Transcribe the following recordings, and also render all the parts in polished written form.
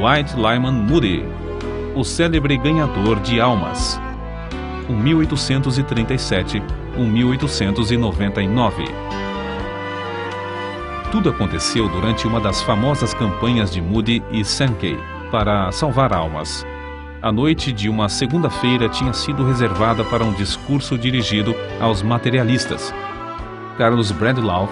Dwight Lyman Moody, o célebre ganhador de almas, 1837–1899. Tudo aconteceu durante uma das famosas campanhas de Moody e Sankey para salvar almas. A noite de uma segunda-feira tinha sido reservada para um discurso dirigido aos materialistas. Carlos Bradlaugh,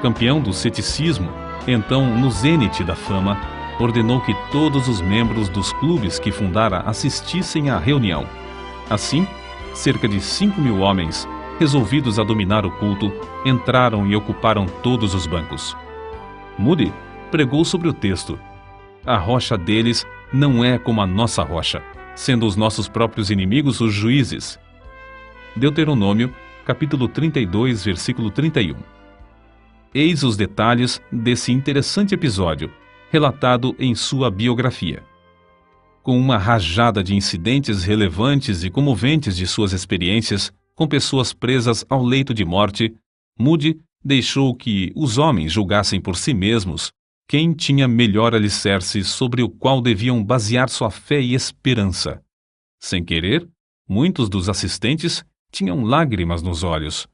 campeão do ceticismo, então no zênite da fama, ordenou que todos os membros dos clubes que fundara assistissem à reunião. Assim, cerca de 5.000 homens, resolvidos a dominar o culto, entraram e ocuparam todos os bancos. Moody pregou sobre o texto: a rocha deles não é como a nossa rocha, sendo os nossos próprios inimigos os juízes. Deuteronômio, capítulo 32, versículo 31. Eis os detalhes desse interessante episódio, relatado em sua biografia. Com uma rajada de incidentes relevantes e comoventes de suas experiências com pessoas presas ao leito de morte, Moody deixou que os homens julgassem por si mesmos quem tinha melhor alicerce sobre o qual deviam basear sua fé e esperança. Sem querer, muitos dos assistentes tinham lágrimas nos olhos.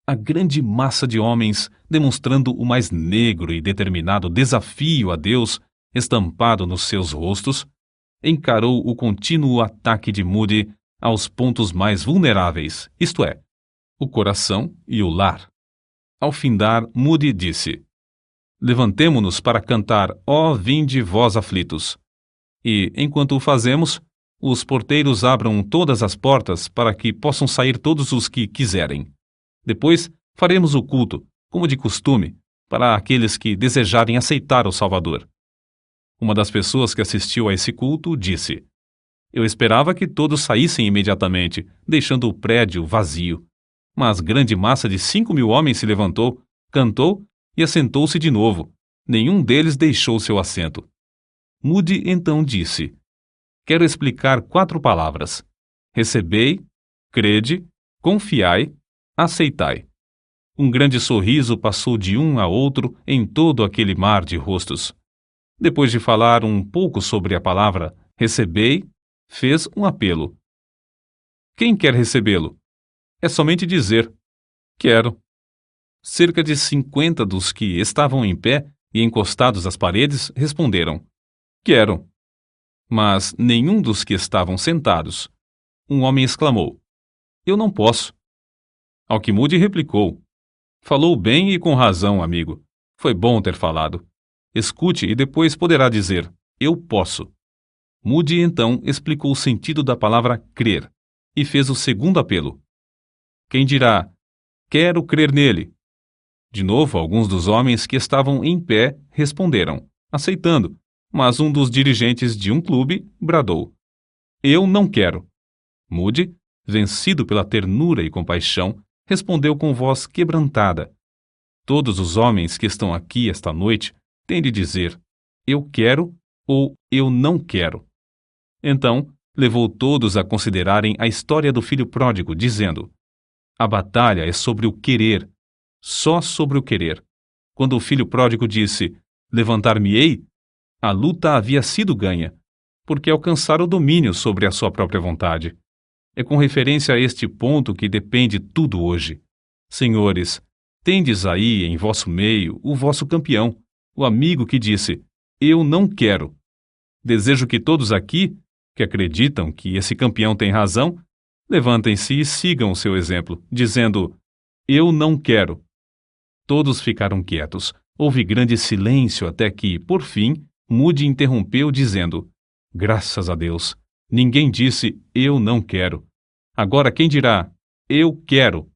A grande massa de homens, demonstrando o mais negro e determinado desafio a Deus estampado nos seus rostos, encarou o contínuo ataque de Moody aos pontos mais vulneráveis, isto é, o coração e o lar. Ao findar, Moody disse: levantemo-nos para cantar, ó vinde vós aflitos. E, enquanto o fazemos, os porteiros abram todas as portas para que possam sair todos os que quiserem. Depois, faremos o culto, como de costume, para aqueles que desejarem aceitar o Salvador. Uma das pessoas que assistiu a esse culto disse: eu esperava que todos saíssem imediatamente, deixando o prédio vazio. Mas grande massa de 5.000 homens se levantou, cantou e assentou-se de novo. Nenhum deles deixou seu assento. Moody então disse: quero explicar 4 palavras: recebei, crede, confiai, aceitai. Um grande sorriso passou de um a outro em todo aquele mar de rostos. Depois de falar um pouco sobre a palavra recebei, fez um apelo. Quem quer recebê-lo? É somente dizer: quero. Cerca de 50 dos que estavam em pé e encostados às paredes responderam: quero. Mas nenhum dos que estavam sentados. Um homem exclamou: eu não posso. Ao que Moody replicou: falou bem e com razão, amigo. Foi bom ter falado. Escute e depois poderá dizer: eu posso. Moody então explicou o sentido da palavra crer e fez o segundo apelo. Quem dirá: quero crer nele? De novo, alguns dos homens que estavam em pé responderam, aceitando, mas um dos dirigentes de um clube bradou: eu não quero. Moody, vencido pela ternura e compaixão, respondeu com voz quebrantada: todos os homens que estão aqui esta noite têm de dizer: eu quero ou eu não quero. Então, levou todos a considerarem a história do filho pródigo, dizendo: a batalha é sobre o querer, só sobre o querer. Quando o filho pródigo disse: levantar-me-ei, a luta havia sido ganha, porque alcançara o domínio sobre a sua própria vontade. É com referência a este ponto que depende tudo hoje. Senhores, tendes aí em vosso meio o vosso campeão, o amigo que disse: eu não quero. Desejo que todos aqui, que acreditam que esse campeão tem razão, levantem-se e sigam o seu exemplo, dizendo: eu não quero. Todos ficaram quietos. Houve grande silêncio até que, por fim, Moody interrompeu dizendo: graças a Deus, ninguém disse eu não quero. Agora quem dirá eu quero?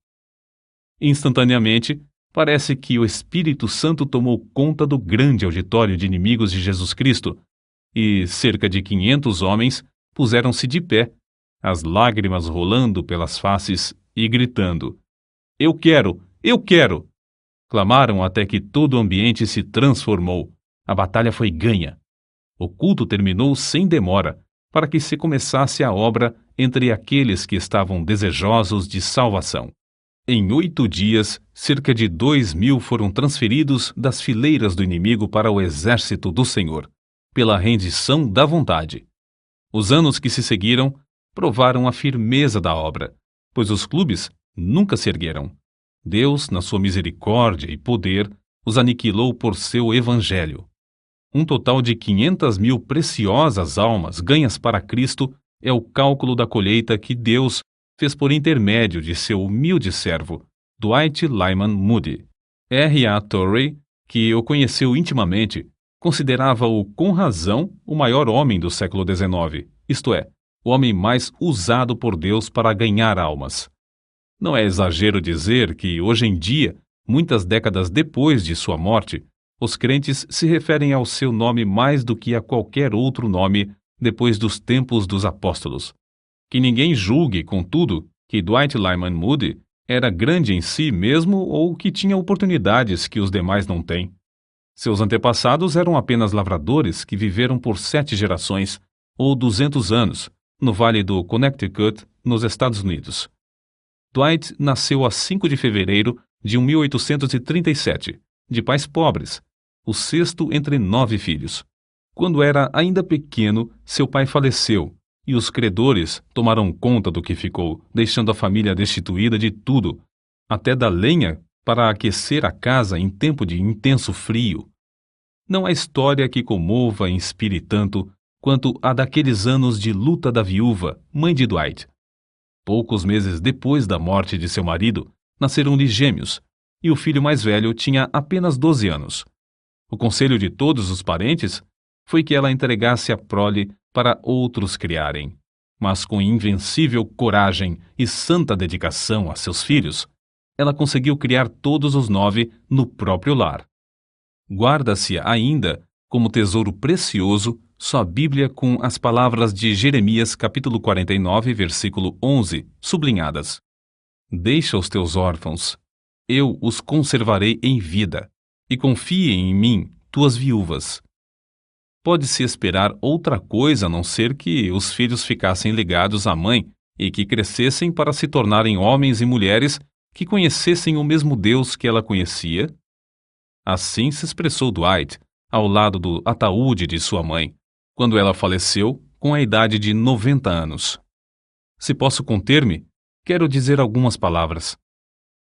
Instantaneamente, parece que o Espírito Santo tomou conta do grande auditório de inimigos de Jesus Cristo, e cerca de 500 homens puseram-se de pé, as lágrimas rolando pelas faces e gritando: eu quero! Eu quero! Clamaram até que todo o ambiente se transformou. A batalha foi ganha. O culto terminou sem demora, para que se começasse a obra entre aqueles que estavam desejosos de salvação. Em 8 dias, cerca de 2.000 foram transferidos das fileiras do inimigo para o exército do Senhor. pela rendição da vontade. Os anos que se seguiram provaram a firmeza da obra, pois os clubes nunca se ergueram. Deus, na sua misericórdia e poder, os aniquilou por seu evangelho. Um total de 500.000 preciosas almas ganhas para Cristo é o cálculo da colheita que Deus fez por intermédio de seu humilde servo, Dwight Lyman Moody. R.A. Torrey, que o conheceu intimamente, considerava-o com razão o maior homem do século XIX, isto é, o homem mais usado por Deus para ganhar almas. Não é exagero dizer que, hoje em dia, muitas décadas depois de sua morte, os crentes se referem ao seu nome mais do que a qualquer outro nome depois dos tempos dos apóstolos. Que ninguém julgue, contudo, que Dwight Lyman Moody era grande em si mesmo ou que tinha oportunidades que os demais não têm. Seus antepassados eram apenas lavradores que viveram por 7 gerações, ou 200 anos, no Vale do Connecticut, nos Estados Unidos. Dwight nasceu a 5 de fevereiro de 1837, de pais pobres, o 6º entre 9 filhos. Quando era ainda pequeno, seu pai faleceu, e os credores tomaram conta do que ficou, deixando a família destituída de tudo, até da lenha para aquecer a casa em tempo de intenso frio. Não há história que comova e inspire tanto quanto a daqueles anos de luta da viúva, mãe de Dwight. Poucos meses depois da morte de seu marido, nasceram-lhe gêmeos, e o filho mais velho tinha apenas 12 anos. O conselho de todos os parentes foi que ela entregasse a prole para outros criarem. Mas com invencível coragem e santa dedicação a seus filhos, ela conseguiu criar todos os 9 no próprio lar. Guarda-se ainda, como tesouro precioso, sua Bíblia com as palavras de Jeremias capítulo 49, versículo 11, sublinhadas. Deixa os teus órfãos, eu os conservarei em vida, e confiem em mim, tuas viúvas. Pode-se esperar outra coisa a não ser que os filhos ficassem ligados à mãe e que crescessem para se tornarem homens e mulheres que conhecessem o mesmo Deus que ela conhecia? Assim se expressou Dwight, ao lado do ataúde de sua mãe, quando ela faleceu com a idade de 90 anos. Se posso conter-me, quero dizer algumas palavras.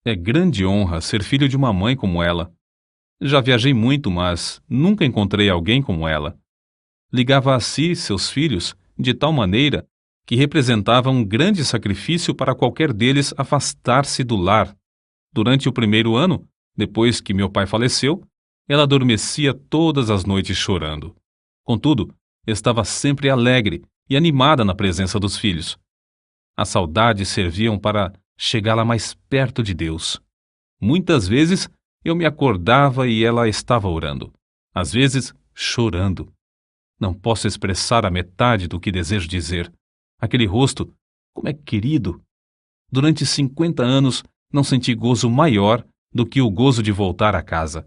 É grande honra ser filho de uma mãe como ela. Já viajei muito, mas nunca encontrei alguém como ela. Ligava a si seus filhos de tal maneira que representava um grande sacrifício para qualquer deles afastar-se do lar. Durante o primeiro ano, depois que meu pai faleceu, ela adormecia todas as noites chorando. Contudo, estava sempre alegre e animada na presença dos filhos. As saudades serviam para chegá-la mais perto de Deus. Muitas vezes eu me acordava e ela estava orando, às vezes chorando. Não posso expressar a metade do que desejo dizer. Aquele rosto, como é querido! Durante 50 anos não senti gozo maior do que o gozo de voltar a casa.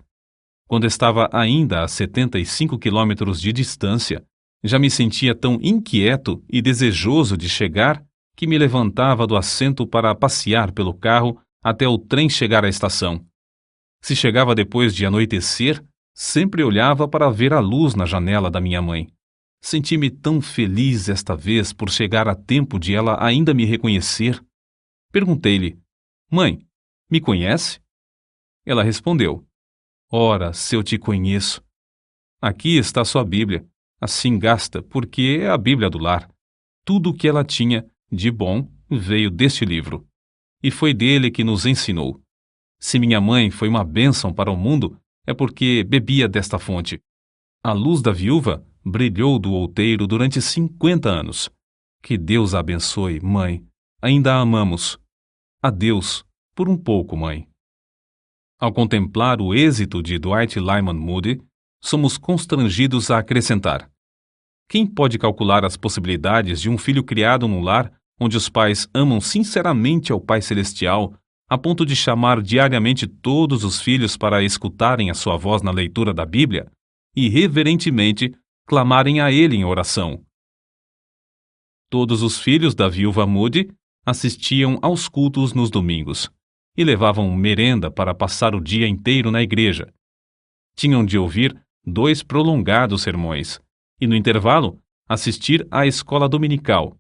Quando estava ainda a 75 quilômetros de distância, já me sentia tão inquieto e desejoso de chegar que me levantava do assento para passear pelo carro até o trem chegar à estação. Se chegava depois de anoitecer, sempre olhava para ver a luz na janela da minha mãe. Senti-me tão feliz esta vez por chegar a tempo de ela ainda me reconhecer. Perguntei-lhe: Mãe, me conhece? Ela respondeu: Ora, se eu te conheço. Aqui está sua Bíblia. Assim gasta, porque é a Bíblia do lar. Tudo o que ela tinha de bom veio deste livro. E foi dele que nos ensinou. Se minha mãe foi uma bênção para o mundo, é porque bebia desta fonte. A luz da viúva brilhou do outeiro durante 50 anos. Que Deus a abençoe, mãe. Ainda a amamos. Adeus, por um pouco, mãe. Ao contemplar o êxito de Dwight Lyman Moody, somos constrangidos a acrescentar: quem pode calcular as possibilidades de um filho criado num lar onde os pais amam sinceramente ao Pai Celestial, a ponto de chamar diariamente todos os filhos para escutarem a sua voz na leitura da Bíblia e, reverentemente, clamarem a ele em oração? Todos os filhos da viúva Moody assistiam aos cultos nos domingos e levavam merenda para passar o dia inteiro na igreja. Tinham de ouvir 2 prolongados sermões, e, no intervalo, assistir à escola dominical.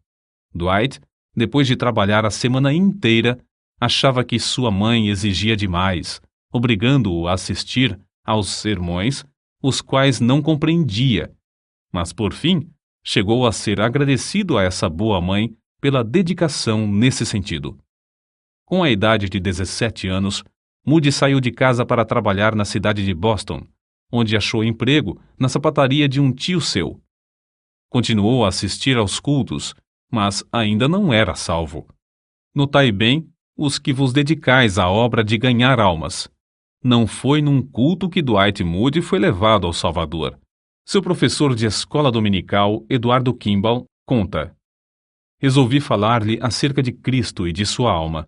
Dwight, depois de trabalhar a semana inteira, achava que sua mãe exigia demais, obrigando-o a assistir aos sermões, os quais não compreendia, mas, por fim, chegou a ser agradecido a essa boa mãe pela dedicação nesse sentido. Com a idade de 17 anos, Moody saiu de casa para trabalhar na cidade de Boston, onde achou emprego na sapataria de um tio seu. Continuou a assistir aos cultos, mas ainda não era salvo. Notai bem os que vos dedicais à obra de ganhar almas. Não foi num culto que Dwight Moody foi levado ao Salvador. Seu professor de escola dominical, Eduardo Kimball, conta: resolvi falar-lhe acerca de Cristo e de sua alma.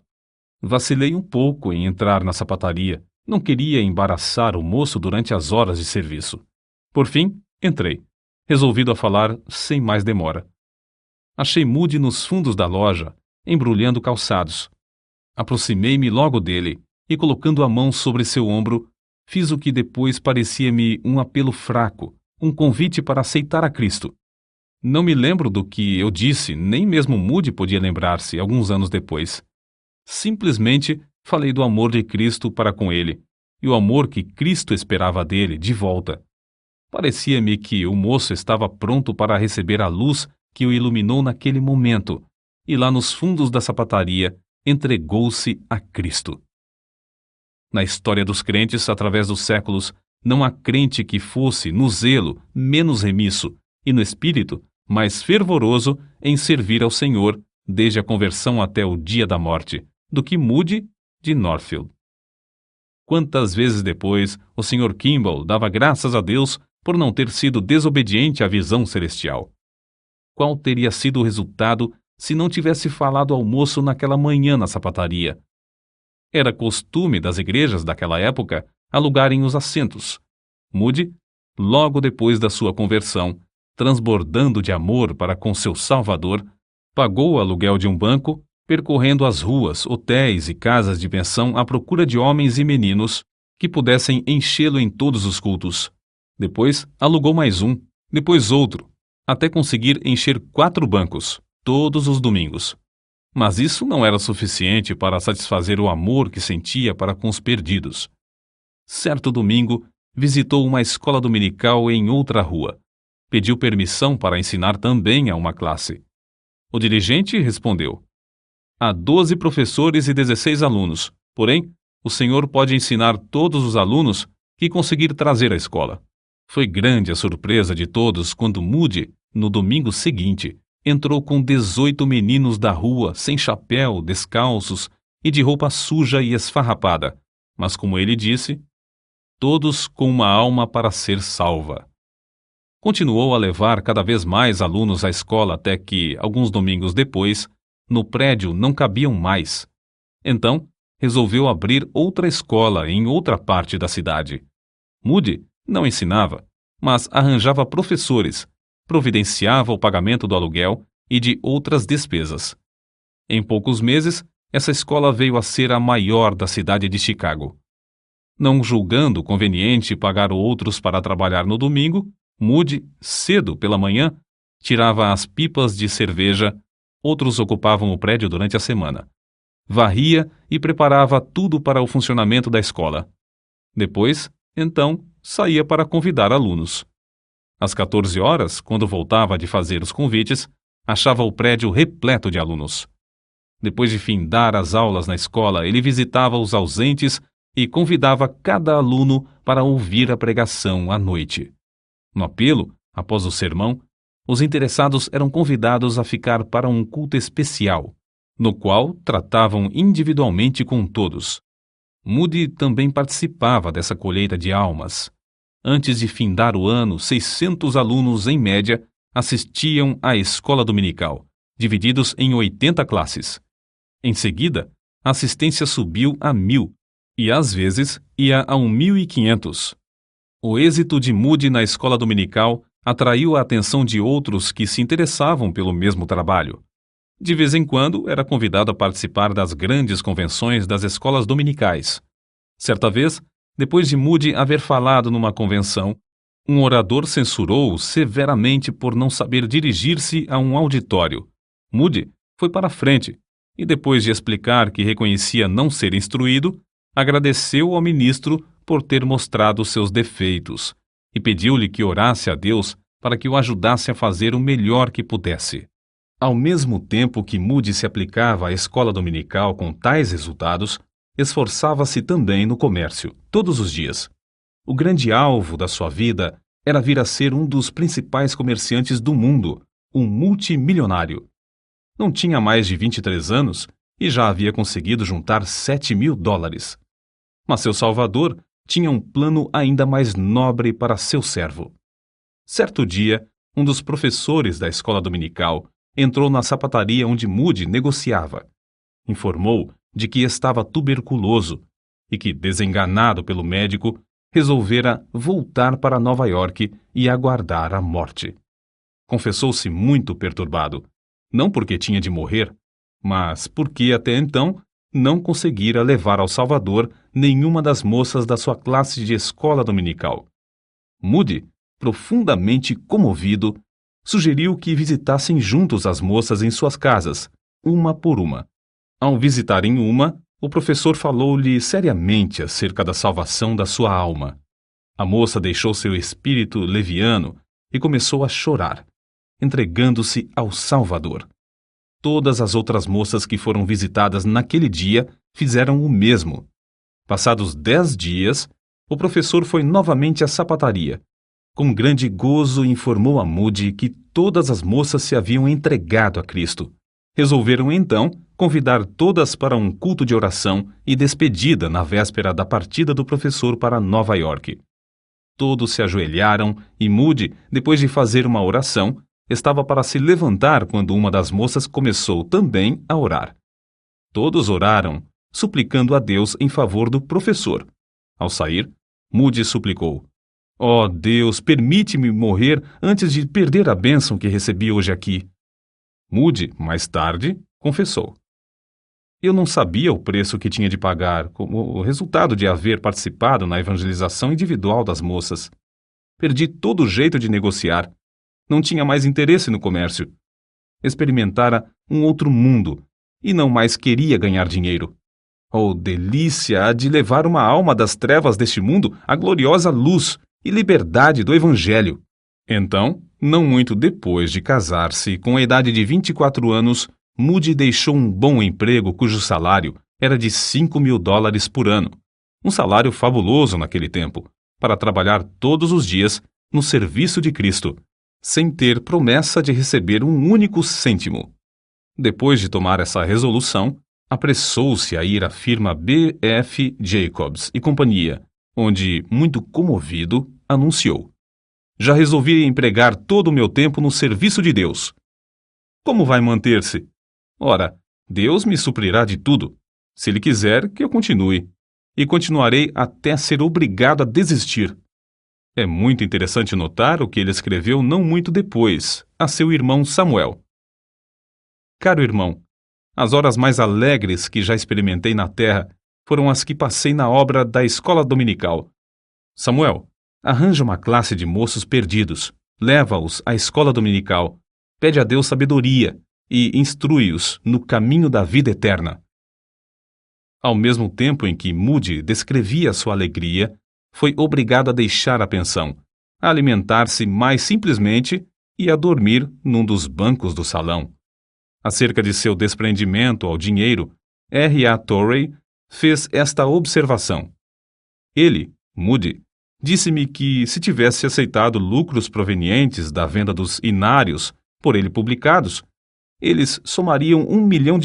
Vacilei um pouco em entrar na sapataria. Não queria embaraçar o moço durante as horas de serviço. Por fim, entrei, resolvido a falar sem mais demora. Achei Moody nos fundos da loja, embrulhando calçados. Aproximei-me logo dele e, colocando a mão sobre seu ombro, fiz o que depois parecia-me um apelo fraco, um convite para aceitar a Cristo. Não me lembro do que eu disse, nem mesmo Moody podia lembrar-se alguns anos depois. Simplesmente falei do amor de Cristo para com ele, e o amor que Cristo esperava dele de volta. Parecia-me que o moço estava pronto para receber a luz que o iluminou naquele momento, e lá nos fundos da sapataria entregou-se a Cristo. Na história dos crentes, através dos séculos, não há crente que fosse, no zelo, menos remisso, e no espírito, mais fervoroso em servir ao Senhor, desde a conversão até o dia da morte, do que Moody de Northfield. Quantas vezes depois o Sr. Kimball dava graças a Deus por não ter sido desobediente à visão celestial. Qual teria sido o resultado se não tivesse falado ao moço naquela manhã na sapataria? Era costume das igrejas daquela época alugarem os assentos. Moody, logo depois da sua conversão, transbordando de amor para com seu Salvador, pagou o aluguel de um banco, percorrendo as ruas, hotéis e casas de pensão à procura de homens e meninos que pudessem enchê-lo em todos os cultos. Depois alugou mais um, depois outro, até conseguir encher 4 bancos, todos os domingos. Mas isso não era suficiente para satisfazer o amor que sentia para com os perdidos. Certo domingo, visitou uma escola dominical em outra rua. Pediu permissão para ensinar também a uma classe. O dirigente respondeu: há 12 professores e 16 alunos, porém, o senhor pode ensinar todos os alunos que conseguir trazer à escola. Foi grande a surpresa de todos quando Moody, no domingo seguinte, entrou com 18 meninos da rua, sem chapéu, descalços e de roupa suja e esfarrapada, mas, como ele disse, todos com uma alma para ser salva. Continuou a levar cada vez mais alunos à escola até que, alguns domingos depois, no prédio não cabiam mais. Então, resolveu abrir outra escola em outra parte da cidade. Moody não ensinava, mas arranjava professores, providenciava o pagamento do aluguel e de outras despesas. Em poucos meses, essa escola veio a ser a maior da cidade de Chicago. Não julgando conveniente pagar outros para trabalhar no domingo, Moody, cedo pela manhã, tirava as pipas de cerveja, outros ocupavam o prédio durante a semana. Varria e preparava tudo para o funcionamento da escola. Depois, então, saía para convidar alunos. Às 14 horas, quando voltava de fazer os convites, achava o prédio repleto de alunos. Depois de findar as aulas na escola, ele visitava os ausentes e convidava cada aluno para ouvir a pregação à noite. No apelo, após o sermão, os interessados eram convidados a ficar para um culto especial, no qual tratavam individualmente com todos. Moody também participava dessa colheita de almas. Antes de findar o ano, 600 alunos, em média, assistiam à escola dominical, divididos em 80 classes. Em seguida, a assistência subiu a 1.000 e, às vezes, ia a 1.500. O êxito de Moody na escola dominical atraiu a atenção de outros que se interessavam pelo mesmo trabalho. De vez em quando, era convidado a participar das grandes convenções das escolas dominicais. Certa vez, depois de Moody haver falado numa convenção, Um orador censurou-o severamente por não saber dirigir-se a um auditório. Moody foi para a frente e, depois de explicar que reconhecia não ser instruído, agradeceu ao ministro por ter mostrado seus defeitos e pediu-lhe que orasse a Deus para que o ajudasse a fazer o melhor que pudesse. Ao mesmo tempo que Moody se aplicava à escola dominical com tais resultados, esforçava-se também no comércio, todos os dias. O grande alvo da sua vida era vir a ser um dos principais comerciantes do mundo, um multimilionário. Não tinha mais de 23 anos e já havia conseguido juntar $7.000. Mas seu Salvador tinha um plano ainda mais nobre para seu servo. Certo dia, um dos professores da escola dominical entrou na sapataria onde Moody negociava. Informou de que estava tuberculoso e que, desenganado pelo médico, resolvera voltar para Nova York e aguardar a morte. Confessou-se muito perturbado, não porque tinha de morrer, mas porque até então não conseguira levar ao Salvador nenhuma das moças da sua classe de escola dominical. Moody, profundamente comovido, sugeriu que visitassem juntos as moças em suas casas, uma por uma. Ao visitarem uma, o professor falou-lhe seriamente acerca da salvação da sua alma. A moça deixou seu espírito leviano e começou a chorar, entregando-se ao Salvador. Todas as outras moças que foram visitadas naquele dia fizeram o mesmo. Passados 10 dias, o professor foi novamente à sapataria. Com grande gozo informou a Moody que todas as moças se haviam entregado a Cristo. Resolveram então convidar todas para um culto de oração e despedida na véspera da partida do professor para Nova York. Todos se ajoelharam e Moody, depois de fazer uma oração, estava para se levantar quando uma das moças começou também a orar. Todos oraram, suplicando a Deus em favor do professor. Ao sair, Moody suplicou: "Ó Deus, permite-me morrer antes de perder a bênção que recebi hoje aqui." Moody, mais tarde, confessou: "Eu não sabia o preço que tinha de pagar como resultado de haver participado na evangelização individual das moças. Perdi todo o jeito de negociar. Não tinha mais interesse no comércio. Experimentara um outro mundo e não mais queria ganhar dinheiro. Oh, delícia de levar uma alma das trevas deste mundo à gloriosa luz e liberdade do Evangelho." Então, não muito depois de casar-se, com a idade de 24 anos, Moody deixou um bom emprego cujo salário era de $5.000 por ano, um salário fabuloso naquele tempo, para trabalhar todos os dias no serviço de Cristo, sem ter promessa de receber um único cêntimo. Depois de tomar essa resolução, apressou-se a ir à firma B.F. Jacobs e Companhia, onde, muito comovido, anunciou: "Já resolvi empregar todo o meu tempo no serviço de Deus." "Como vai manter-se?" "Ora, Deus me suprirá de tudo, se Ele quiser que eu continue, e continuarei até ser obrigado a desistir." É muito interessante notar o que ele escreveu não muito depois, a seu irmão Samuel. "Caro irmão, as horas mais alegres que já experimentei na terra foram as que passei na obra da escola dominical. Samuel, arranja uma classe de moços perdidos, leva-os à escola dominical, pede a Deus sabedoria e instrui-os no caminho da vida eterna." Ao mesmo tempo em que Moody descrevia sua alegria, foi obrigado a deixar a pensão, a alimentar-se mais simplesmente e a dormir num dos bancos do salão. Acerca de seu desprendimento ao dinheiro, R.A. Torrey fez esta observação: "Ele, Moody, disse-me que, se tivesse aceitado lucros provenientes da venda dos inários por ele publicados, eles somariam $1 milhão.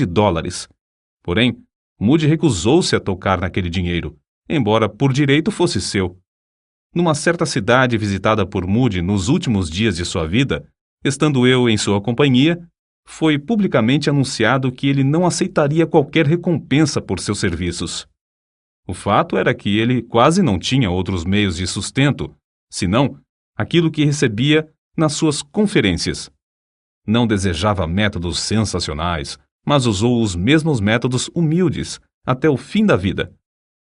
Porém, Moody recusou-se a tocar naquele dinheiro, embora por direito fosse seu. Numa certa cidade visitada por Moody nos últimos dias de sua vida, estando eu em sua companhia, foi publicamente anunciado que ele não aceitaria qualquer recompensa por seus serviços. O fato era que ele quase não tinha outros meios de sustento, senão aquilo que recebia nas suas conferências. Não desejava métodos sensacionais, mas usou os mesmos métodos humildes até o fim da vida.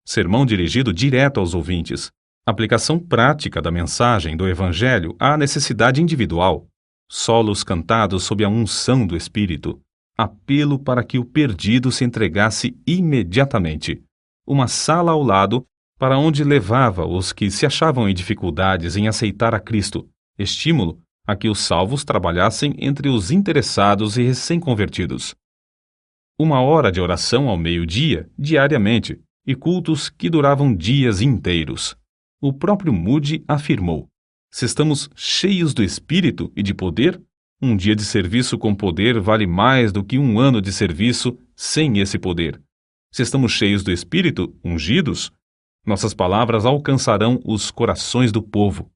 Sermão dirigido direto aos ouvintes, Aplicação prática da mensagem do Evangelho à necessidade individual. Solos cantados sob a unção do Espírito. Apelo para que o perdido se entregasse imediatamente. Uma sala ao lado para onde levava os que se achavam em dificuldades em aceitar a Cristo. Estímulo a que os salvos trabalhassem entre os interessados e recém-convertidos. 1 hora de oração ao meio-dia, diariamente, e cultos que duravam dias inteiros. O próprio Moody afirmou: se estamos cheios do Espírito e de poder, um dia de serviço com poder vale mais do que 1 ano de serviço sem esse poder. Se estamos cheios do Espírito, ungidos, nossas palavras alcançarão os corações do povo.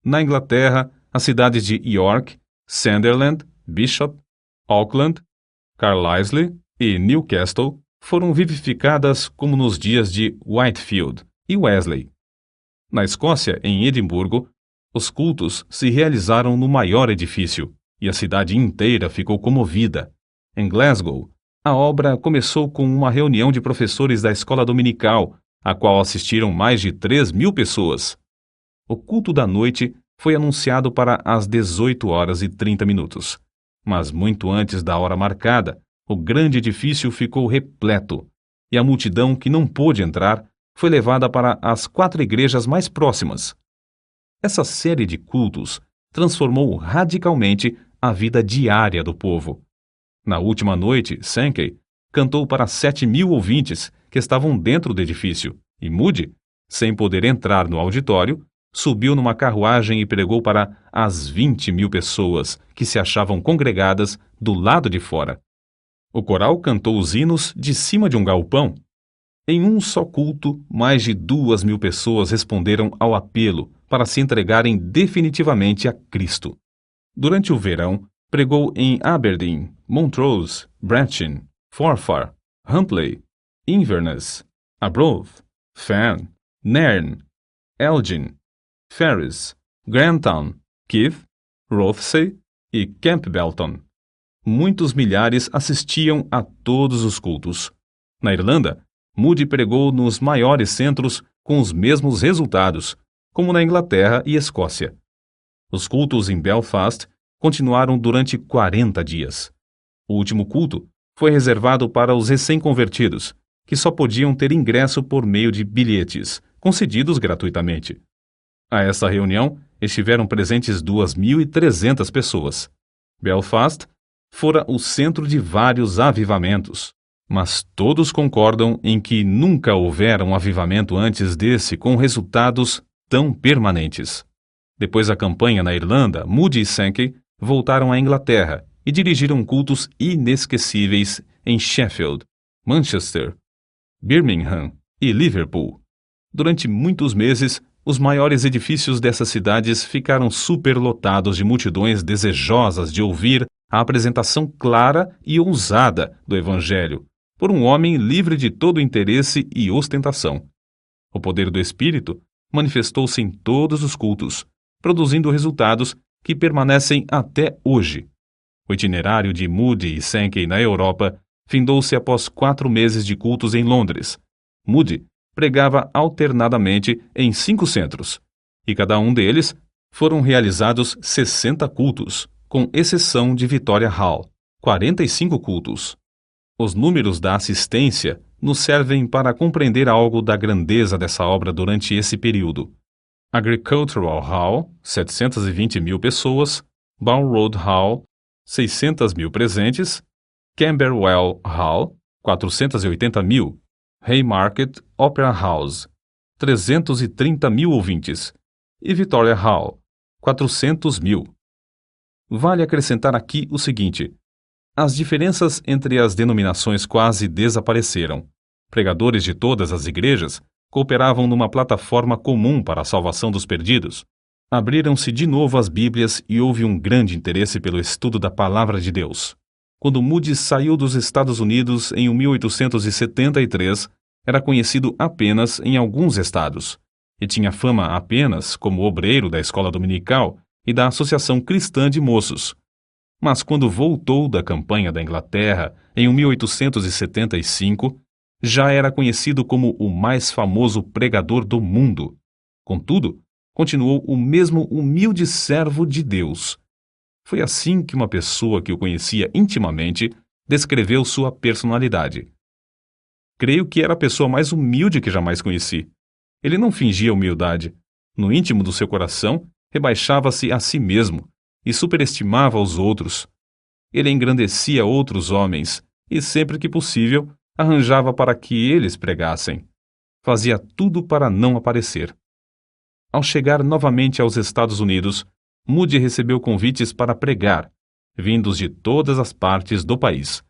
Na Inglaterra, as cidades de York, Sunderland, Bishop, Auckland, Carlisle e Newcastle foram vivificadas como nos dias de Whitefield e Wesley. Na Escócia, em Edimburgo, os cultos se realizaram no maior edifício e a cidade inteira ficou comovida. Em Glasgow, a obra começou com uma reunião de professores da escola dominical, a qual assistiram mais de 3.000 pessoas. O culto da noite foi anunciado para as 18h30, mas muito antes da hora marcada, o grande edifício ficou repleto, e a multidão que não pôde entrar foi levada para as 4 igrejas mais próximas. Essa série de cultos transformou radicalmente a vida diária do povo. Na última noite, Sankey cantou para 7.000 ouvintes que estavam dentro do edifício, e Moody, sem poder entrar no auditório, subiu numa carruagem e pregou para as 20.000 pessoas que se achavam congregadas do lado de fora. O coral cantou os hinos de cima de um galpão. Em um só culto, mais de 2.000 pessoas responderam ao apelo para se entregarem definitivamente a Cristo. Durante o verão, pregou em Aberdeen, Montrose, Brechin, Forfar, Huntly, Inverness, Arbroath, Farn, Nairn, Elgin, Ferris, Grantown, Keith, Rothesay e Campbellton. Muitos milhares assistiam a todos os cultos. Na Irlanda, Moody pregou nos maiores centros com os mesmos resultados, como na Inglaterra e Escócia. Os cultos em Belfast continuaram durante 40 dias. O último culto foi reservado para os recém-convertidos, que só podiam ter ingresso por meio de bilhetes, concedidos gratuitamente. A essa reunião estiveram presentes 2.300 pessoas. Belfast fora o centro de vários avivamentos, mas todos concordam em que nunca houvera um avivamento antes desse com resultados tão permanentes. Depois da campanha na Irlanda, Moody e Sankey voltaram à Inglaterra e dirigiram cultos inesquecíveis em Sheffield, Manchester, Birmingham e Liverpool. Durante muitos meses, os maiores edifícios dessas cidades ficaram superlotados de multidões desejosas de ouvir a apresentação clara e ousada do Evangelho, por um homem livre de todo interesse e ostentação. O poder do Espírito manifestou-se em todos os cultos, produzindo resultados que permanecem até hoje. O itinerário de Moody e Sankey na Europa findou-se após 4 meses de cultos em Londres. Moody pregava alternadamente em 5 centros, e cada um deles foram realizados 60 cultos, com exceção de Victoria Hall, 45 cultos. Os números da assistência nos servem para compreender algo da grandeza dessa obra durante esse período. Agricultural Hall, 720.000 pessoas, Bow Road Hall, 600.000 presentes, Camberwell Hall, 480.000, Haymarket Opera House, 330.000 ouvintes, e Victoria Hall, 400.000. Vale acrescentar aqui o seguinte: as diferenças entre as denominações quase desapareceram. Pregadores de todas as igrejas cooperavam numa plataforma comum para a salvação dos perdidos. Abriram-se de novo as Bíblias e houve um grande interesse pelo estudo da Palavra de Deus. Quando Moody saiu dos Estados Unidos em 1873, era conhecido apenas em alguns estados, e tinha fama apenas como obreiro da escola dominical e da Associação Cristã de Moços. Mas quando voltou da campanha da Inglaterra em 1875, já era conhecido como o mais famoso pregador do mundo. Contudo, continuou o mesmo humilde servo de Deus. Foi assim que uma pessoa que o conhecia intimamente descreveu sua personalidade. Creio que era a pessoa mais humilde que jamais conheci. Ele não fingia humildade. No íntimo do seu coração, rebaixava-se a si mesmo e superestimava os outros. Ele engrandecia outros homens e, sempre que possível, arranjava para que eles pregassem. Fazia tudo para não aparecer. Ao chegar novamente aos Estados Unidos, Moody recebeu convites para pregar, vindos de todas as partes do país.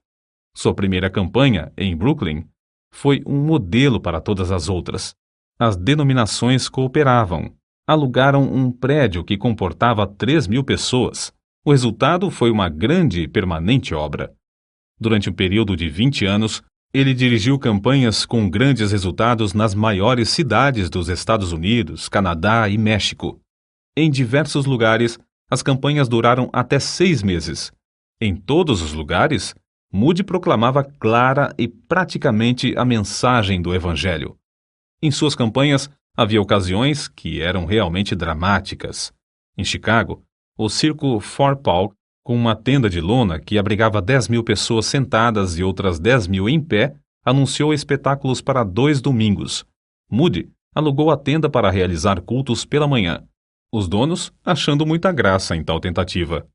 Sua primeira campanha, em Brooklyn, foi um modelo para todas as outras. As denominações cooperavam. Alugaram um prédio que comportava 3.000 pessoas. O resultado foi uma grande e permanente obra. Durante um período de 20 anos, ele dirigiu campanhas com grandes resultados nas maiores cidades dos Estados Unidos, Canadá e México. Em diversos lugares, as campanhas duraram até 6 meses. Em todos os lugares, Moody proclamava clara e praticamente a mensagem do Evangelho. Em suas campanhas, havia ocasiões que eram realmente dramáticas. Em Chicago, o circo Fort Paul, com uma tenda de lona que abrigava 10.000 pessoas sentadas e outras 10.000 em pé, anunciou espetáculos para 2 domingos. Moody alugou a tenda para realizar cultos pela manhã. Os donos achando muita graça em tal tentativa.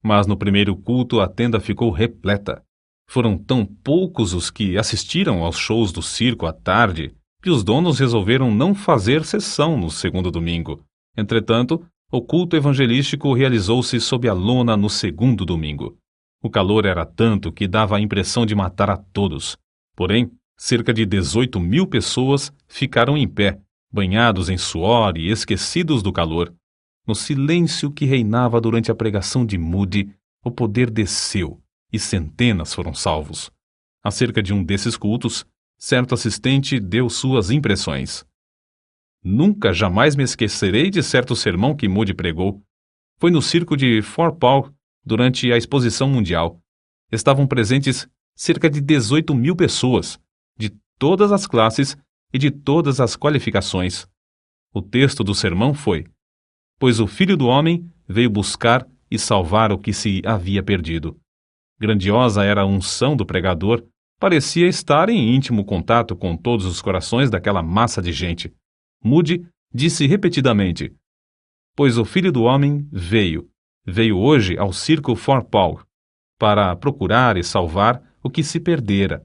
Mas no primeiro culto a tenda ficou repleta. Foram tão poucos os que assistiram aos shows do circo à tarde que os donos resolveram não fazer sessão no segundo domingo. Entretanto, o culto evangelístico realizou-se sob a lona no segundo domingo. O calor era tanto que dava a impressão de matar a todos. Porém, cerca de 18.000 pessoas ficaram em pé, banhados em suor e esquecidos do calor. No silêncio que reinava durante a pregação de Moody, o poder desceu e centenas foram salvos. Acerca de um desses cultos, certo assistente deu suas impressões. Nunca jamais me esquecerei de certo sermão que Moody pregou. Foi no circo de Fort Paul, durante a Exposição Mundial. Estavam presentes cerca de 18.000 pessoas, de todas as classes e de todas as qualificações. O texto do sermão foi: "Pois o Filho do Homem veio buscar e salvar o que se havia perdido." Grandiosa era a unção do pregador, parecia estar em íntimo contato com todos os corações daquela massa de gente. Moody disse repetidamente: "Pois o Filho do Homem veio hoje ao circo Fort Paul, para procurar e salvar o que se perdera."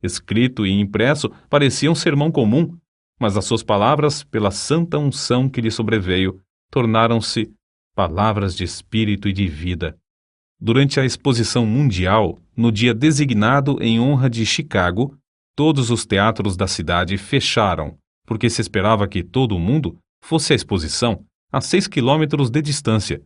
Escrito e impresso parecia um sermão comum, mas as suas palavras, pela santa unção que lhe sobreveio, tornaram-se palavras de espírito e de vida. Durante a Exposição Mundial, no dia designado em honra de Chicago, todos os teatros da cidade fecharam, porque se esperava que todo o mundo fosse à exposição, a 6 quilômetros de distância.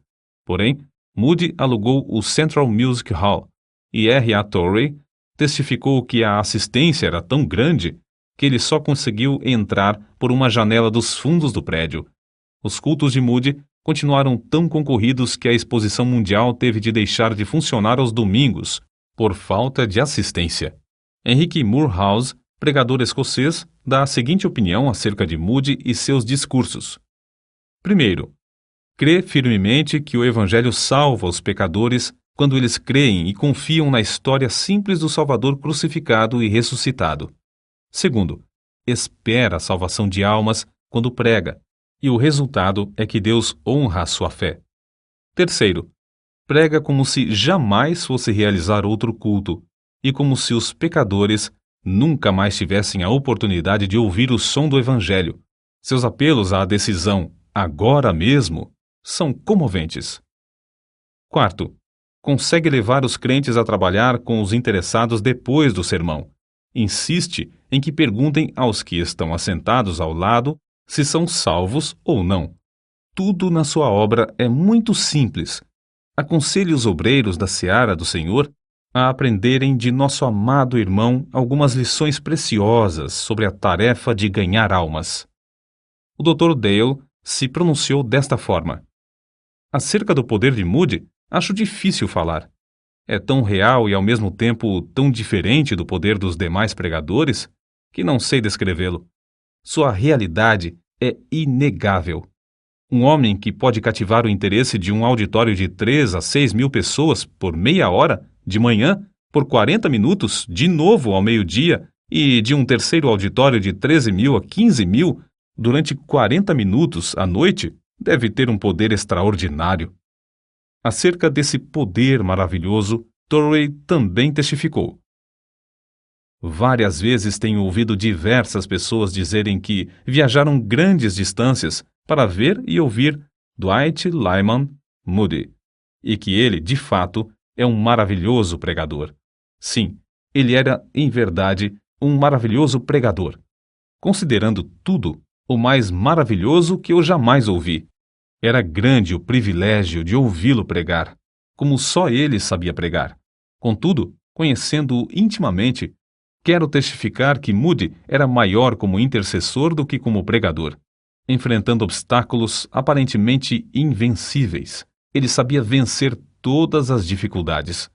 Porém, Moody alugou o Central Music Hall, e R.A. Torrey testificou que a assistência era tão grande que ele só conseguiu entrar por uma janela dos fundos do prédio. Os cultos de Moody continuaram tão concorridos que a Exposição Mundial teve de deixar de funcionar aos domingos, por falta de assistência. Henry Moorhouse, pregador escocês, dá a seguinte opinião acerca de Moody e seus discursos. Primeiro, crê firmemente que o Evangelho salva os pecadores quando eles creem e confiam na história simples do Salvador crucificado e ressuscitado. Segundo, espera a salvação de almas quando prega, e o resultado é que Deus honra a sua fé. Terceiro, prega como se jamais fosse realizar outro culto, e como se os pecadores nunca mais tivessem a oportunidade de ouvir o som do Evangelho. Seus apelos à decisão, agora mesmo, são comoventes. Quarto, consegue levar os crentes a trabalhar com os interessados depois do sermão. Insiste em que perguntem aos que estão assentados ao lado se são salvos ou não. Tudo na sua obra é muito simples. Aconselhe os obreiros da seara do Senhor a aprenderem de nosso amado irmão algumas lições preciosas sobre a tarefa de ganhar almas. O Dr. Dale se pronunciou desta forma: "Acerca do poder de Moody, acho difícil falar. É tão real e ao mesmo tempo tão diferente do poder dos demais pregadores que não sei descrevê-lo. Sua realidade é inegável. Um homem que pode cativar o interesse de um auditório de 3 a 6 mil pessoas por meia hora, de manhã, por 40 minutos, de novo ao meio-dia, e de um terceiro auditório de 13 mil a 15 mil, durante 40 minutos à noite, deve ter um poder extraordinário. Acerca desse poder maravilhoso, Torrey também testificou. Várias vezes tenho ouvido diversas pessoas dizerem que viajaram grandes distâncias para ver e ouvir Dwight Lyman Moody, e que ele, de fato, é um maravilhoso pregador. Sim, ele era, em verdade, um maravilhoso pregador. Considerando tudo, o mais maravilhoso que eu jamais ouvi. Era grande o privilégio de ouvi-lo pregar, como só ele sabia pregar. Contudo, conhecendo-o intimamente, quero testificar que Moody era maior como intercessor do que como pregador. Enfrentando obstáculos aparentemente invencíveis, ele sabia vencer todas as dificuldades.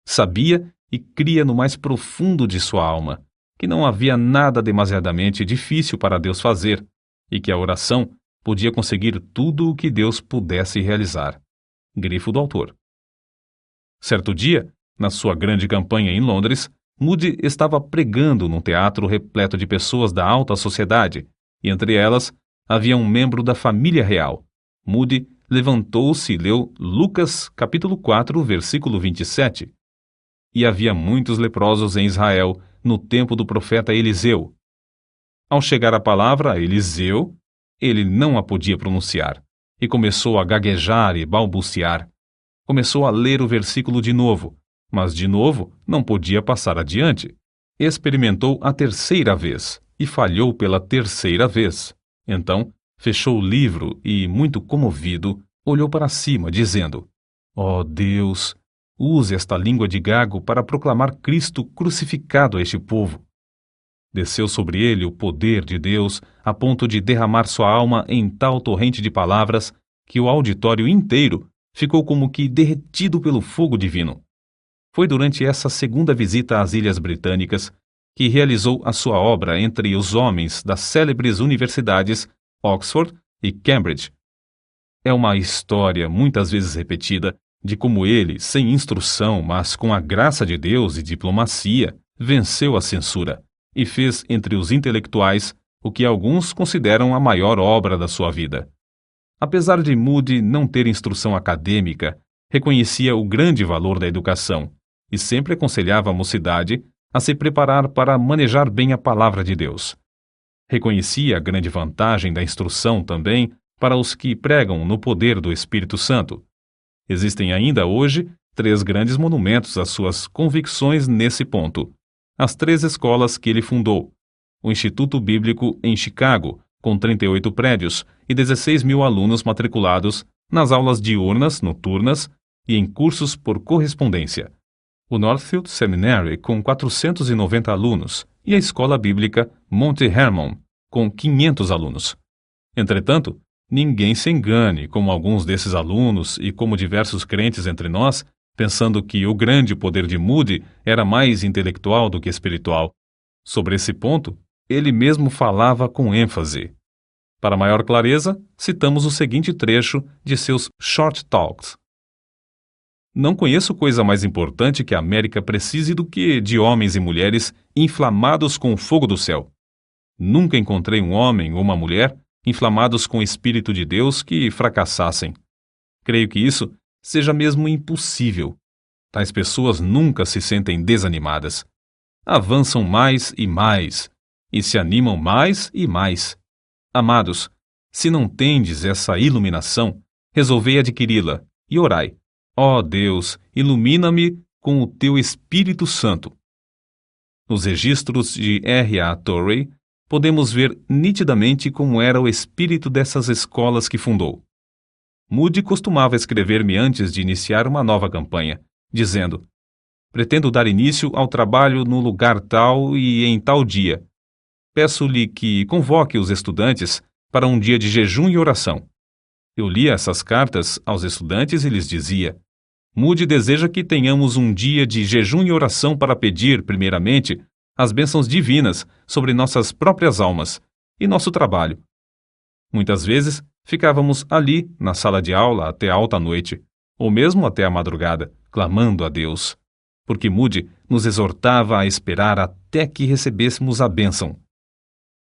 Sabia e cria no mais profundo de sua alma que não havia nada demasiadamente difícil para Deus fazer e que a oração podia conseguir tudo o que Deus pudesse realizar. Grifo do autor. Certo dia, na sua grande campanha em Londres, Moody estava pregando num teatro repleto de pessoas da alta sociedade, e entre elas havia um membro da família real. Moody levantou-se e leu Lucas capítulo 4, versículo 27. E havia muitos leprosos em Israel no tempo do profeta Eliseu. Ao chegar a palavra Eliseu, ele não a podia pronunciar, e começou a gaguejar e balbuciar. Começou a ler o versículo de novo, mas de novo não podia passar adiante. Experimentou a terceira vez, e falhou pela terceira vez. Então, fechou o livro e, muito comovido, olhou para cima, dizendo: "Ó Deus, use esta língua de gago para proclamar Cristo crucificado a este povo." Desceu sobre ele o poder de Deus a ponto de derramar sua alma em tal torrente de palavras que o auditório inteiro ficou como que derretido pelo fogo divino. Foi durante essa segunda visita às Ilhas Britânicas que realizou a sua obra entre os homens das célebres universidades Oxford e Cambridge. É uma história muitas vezes repetida de como ele, sem instrução, mas com a graça de Deus e diplomacia, venceu a censura e fez entre os intelectuais o que alguns consideram a maior obra da sua vida. Apesar de Moody não ter instrução acadêmica, reconhecia o grande valor da educação e sempre aconselhava a mocidade a se preparar para manejar bem a palavra de Deus. Reconhecia a grande vantagem da instrução também para os que pregam no poder do Espírito Santo. Existem ainda hoje 3 grandes monumentos às suas convicções nesse ponto. As 3 escolas que ele fundou: o Instituto Bíblico em Chicago, com 38 prédios e 16 mil alunos matriculados nas aulas diurnas, noturnas e em cursos por correspondência; o Northfield Seminary, com 490 alunos, e a Escola Bíblica Monte Hermon, com 500 alunos. Entretanto, ninguém se engane, como alguns desses alunos e como diversos crentes entre nós, pensando que o grande poder de Moody era mais intelectual do que espiritual. Sobre esse ponto, ele mesmo falava com ênfase. Para maior clareza, citamos o seguinte trecho de seus Short Talks. Não conheço coisa mais importante que a América precise do que de homens e mulheres inflamados com o fogo do céu. Nunca encontrei um homem ou uma mulher inflamados com o Espírito de Deus que fracassassem. Creio que isso seja mesmo impossível. Tais pessoas nunca se sentem desanimadas. Avançam mais e se animam mais e mais. Amados, se não tendes essa iluminação, resolvei adquiri-la e orai: ó Deus, ilumina-me com o teu Espírito Santo. Nos registros de R.A. Torrey, podemos ver nitidamente como era o espírito dessas escolas que fundou. Moody costumava escrever-me antes de iniciar uma nova campanha, dizendo: pretendo dar início ao trabalho no lugar tal e em tal dia. Peço-lhe que convoque os estudantes para um dia de jejum e oração. Eu lia essas cartas aos estudantes e lhes dizia: Moody deseja que tenhamos um dia de jejum e oração para pedir, primeiramente, as bênçãos divinas sobre nossas próprias almas e nosso trabalho. Muitas vezes, ficávamos ali, na sala de aula, até alta noite, ou mesmo até a madrugada, clamando a Deus, porque Moody nos exortava a esperar até que recebêssemos a bênção.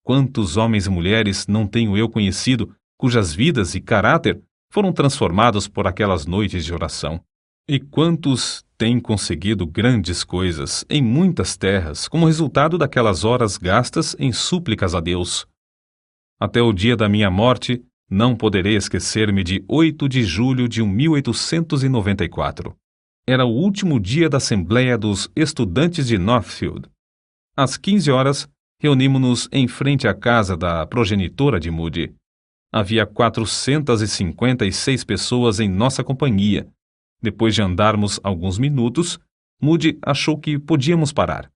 Quantos homens e mulheres não tenho eu conhecido, cujas vidas e caráter foram transformados por aquelas noites de oração? E quantos têm conseguido grandes coisas em muitas terras como resultado daquelas horas gastas em súplicas a Deus? Até o dia da minha morte, não poderei esquecer-me de 8 de julho de 1894. Era o último dia da Assembleia dos Estudantes de Northfield. Às 15 horas, reunimos-nos em frente à casa da progenitora de Moody. Havia 456 pessoas em nossa companhia. Depois de andarmos alguns minutos, Moody achou que podíamos parar.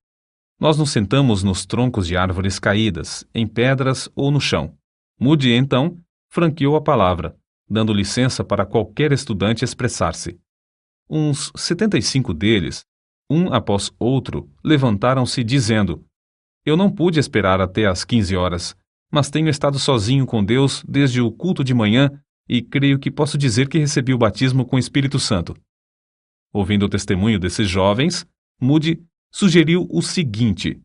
Nós nos sentamos nos troncos de árvores caídas, em pedras ou no chão. Moody, então, franqueou a palavra, dando licença para qualquer estudante expressar-se. Uns 75 deles, um após outro, levantaram-se dizendo: Eu não pude esperar até às 15 horas, mas tenho estado sozinho com Deus desde o culto de manhã e creio que posso dizer que recebi o batismo com o Espírito Santo. Ouvindo o testemunho desses jovens, Moody sugeriu o seguinte: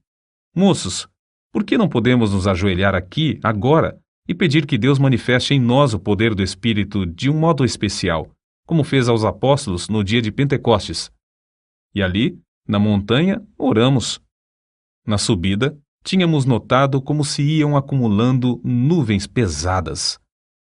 Moços, por que não podemos nos ajoelhar aqui, agora, e pedir que Deus manifeste em nós o poder do Espírito de um modo especial, como fez aos apóstolos no dia de Pentecostes? E ali, na montanha, oramos. Na subida, tínhamos notado como se iam acumulando nuvens pesadas.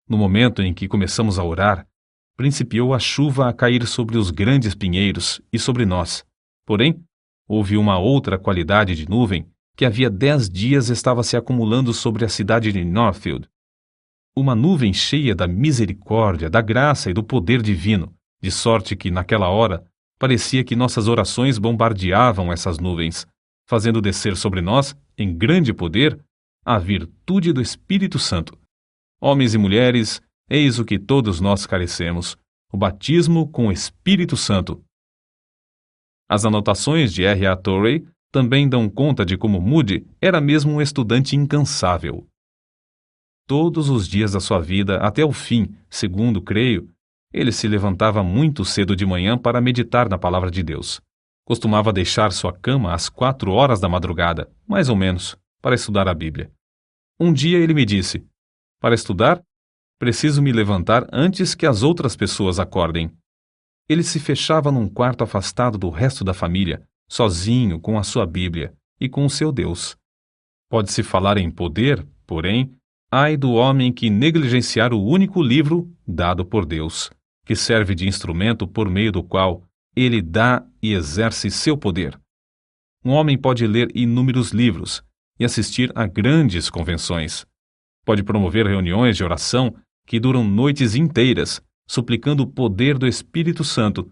No momento em que começamos a orar, principiou a chuva a cair sobre os grandes pinheiros e sobre nós. Porém, houve uma outra qualidade de nuvem que havia 10 dias estava se acumulando sobre a cidade de Northfield. Uma nuvem cheia da misericórdia, da graça e do poder divino, de sorte que, naquela hora, parecia que nossas orações bombardeavam essas nuvens, fazendo descer sobre nós, em grande poder, a virtude do Espírito Santo. Homens e mulheres, eis o que todos nós carecemos: o batismo com o Espírito Santo. As anotações de R.A. Torrey também dão conta de como Moody era mesmo um estudante incansável. Todos os dias da sua vida, até o fim, segundo creio, ele se levantava muito cedo de manhã para meditar na palavra de Deus. Costumava deixar sua cama às 4 horas da madrugada, mais ou menos, para estudar a Bíblia. Um dia ele me disse: Para estudar, preciso me levantar antes que as outras pessoas acordem. Ele se fechava num quarto afastado do resto da família, sozinho com a sua Bíblia e com o seu Deus. Pode-se falar em poder, porém, ai do homem que negligenciar o único livro dado por Deus, que serve de instrumento por meio do qual ele dá e exerce seu poder. Um homem pode ler inúmeros livros e assistir a grandes convenções. Pode promover reuniões de oração que duram noites inteiras, suplicando o poder do Espírito Santo,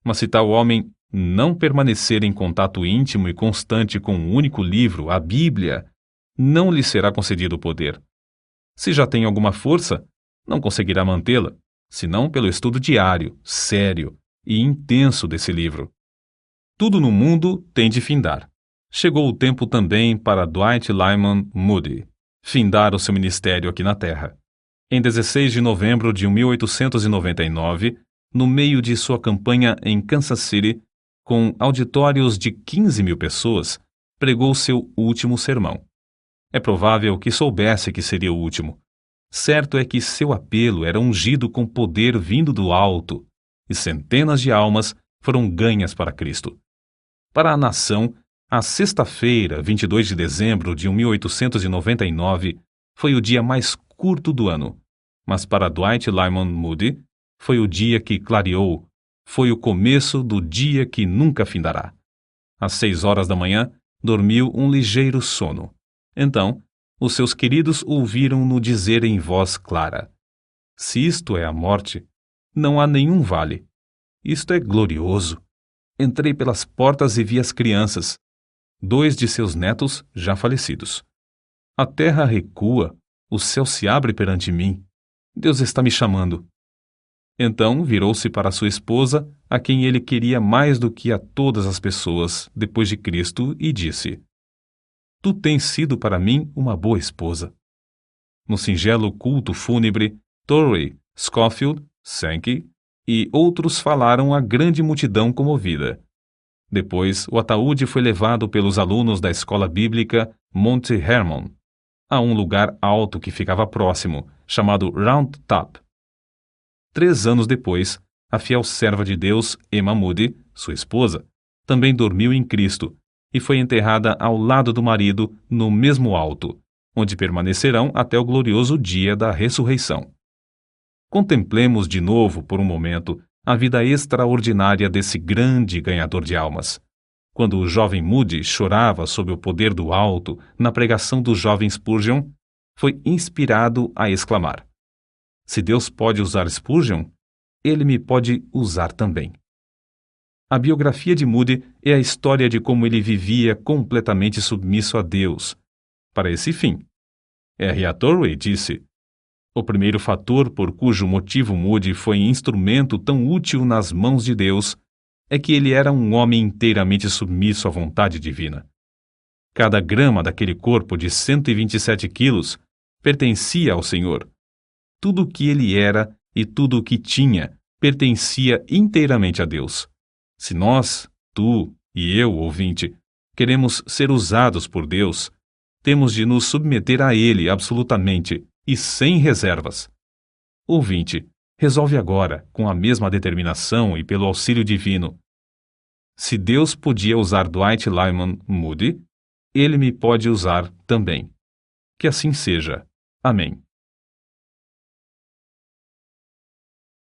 mas se tal homem não permanecer em contato íntimo e constante com um único livro, a Bíblia, não lhe será concedido o poder. Se já tem alguma força, não conseguirá mantê-la, senão pelo estudo diário, sério e intenso desse livro. Tudo no mundo tem de findar. Chegou o tempo também para Dwight Lyman Moody findar o seu ministério aqui na Terra. Em 16 de novembro de 1899, no meio de sua campanha em Kansas City, com auditórios de 15.000 pessoas, pregou seu último sermão. É provável que soubesse que seria o último. Certo é que seu apelo era ungido com poder vindo do alto, e centenas de almas foram ganhas para Cristo. Para a nação, a sexta-feira, 22 de dezembro de 1899, foi o dia mais curto do ano, mas para Dwight Lyman Moody foi o dia que clareou, foi o começo do dia que nunca findará. Às 6 horas da manhã, dormiu um ligeiro sono. Então, os seus queridos ouviram-no dizer em voz clara: Se isto é a morte, não há nenhum vale. Isto é glorioso. Entrei pelas portas e vi as crianças, 2 de seus netos já falecidos. A terra recua, o céu se abre perante mim. Deus está me chamando. Então virou-se para sua esposa, a quem ele queria mais do que a todas as pessoas, depois de Cristo, e disse: Tu tens sido para mim uma boa esposa. No singelo culto fúnebre, Torrey, Scofield, Sankey e outros falaram à grande multidão comovida. Depois, o ataúde foi levado pelos alunos da escola bíblica Monte Hermon a um lugar alto que ficava próximo, chamado Round Top. 3 anos depois, a fiel serva de Deus, Emma Moody, sua esposa, também dormiu em Cristo e foi enterrada ao lado do marido no mesmo alto, onde permanecerão até o glorioso dia da ressurreição. Contemplemos de novo, por um momento, a vida extraordinária desse grande ganhador de almas. Quando o jovem Moody chorava sob o poder do alto na pregação do jovem Spurgeon, foi inspirado a exclamar: se Deus pode usar Spurgeon, ele me pode usar também. A biografia de Moody é a história de como ele vivia completamente submisso a Deus. Para esse fim, R.A. Torrey disse: o primeiro fator por cujo motivo Moody foi instrumento tão útil nas mãos de Deus é que ele era um homem inteiramente submisso à vontade divina. Cada grama daquele corpo de 127 quilos pertencia ao Senhor. Tudo o que ele era e tudo o que tinha pertencia inteiramente a Deus. Se nós, tu e eu, ouvinte, queremos ser usados por Deus, temos de nos submeter a Ele absolutamente e sem reservas. Ouvinte, resolve agora, com a mesma determinação e pelo auxílio divino. Se Deus podia usar Dwight Lyman Moody, Ele me pode usar também. Que assim seja. Amém.